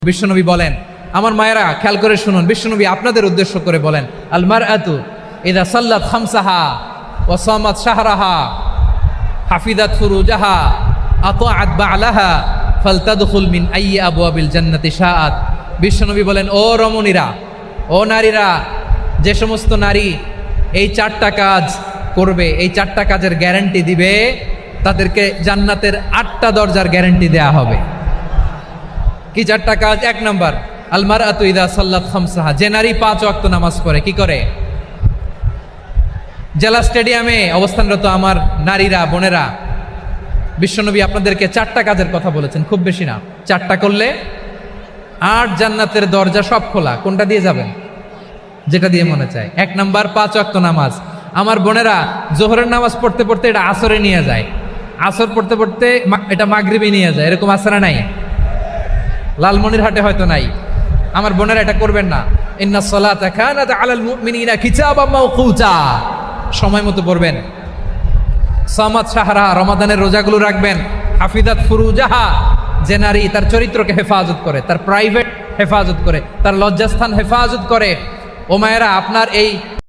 বিশ্বনবী বলেন, আমার মায়েরা খেয়াল করে শুনুন, বিশ্বনবী আপনাদের উদ্দেশ্য করে বলেন, আল মারআতু ইযা সাল্লাত খামসাহা ওয়া সামাত শাহরাহা হাফিজাত ফুরুজাহা আতাআত বা'লাহা ফালতাদখুল মিন আইয়ি আবওয়াবিল জান্নাতি শাআত। বিশ্বনবী বলেন, ও রমণীরা, ও নারীরা, যে সমস্ত নারী এই 4টা কাজ করবে, এই 4টা কাজের গ্যারান্টি দিবে, তাদেরকে জান্নাতের 8টা দরজার গ্যারান্টি দেয়া হবে। কি 4টা কাজ? 1 নাম্বার, আল মারআতু ইযা সাল্লাত খামসাহা, যে নারী 5 ওয়াক্ত নামাজ পড়ে। কি করে? জেলা স্টেডিয়ামে অবস্থানরত আমার নারীরা, বোনেরা, বিশ্বনবী আপনাদেরকে 4টা কাজের কথা বলেছেন, খুব বেশি না। 4টা করলে 8 জান্নাতের দরজা সব খোলা। কোনটা দিয়ে যাবেন? যেটা দিয়ে মনে চায়। 1 নাম্বার 5 ওয়াক্ত নামাজ। আমার বোনেরা জোহরের নামাজ পড়তে পড়তে এটা আসরে নিয়ে যায়, আসর পড়তে পড়তে এটা মাগরিবে নিয়ে যায়। এরকম আসরা নাই? লালমনিরহাটে হয়তো নাই। আমার বোনেরা এটা করবেন না। ইন্নাস সালাতা কানাত আলাল মুমিনিনা কিতাবাম মাওকুতা, সময় মতো পড়বেন। সামাত শাহরা, রমাদানের রোজাগুলো রাখবেন। হাফিজাত ফুরুজাহা, যে নারী তার চরিত্রকে হেফাজত করে, তার প্রাইভেট হেফাজত করে, তার লজ্জাস্থান হেফাজত করে। ও মায়েরা, আপনার এই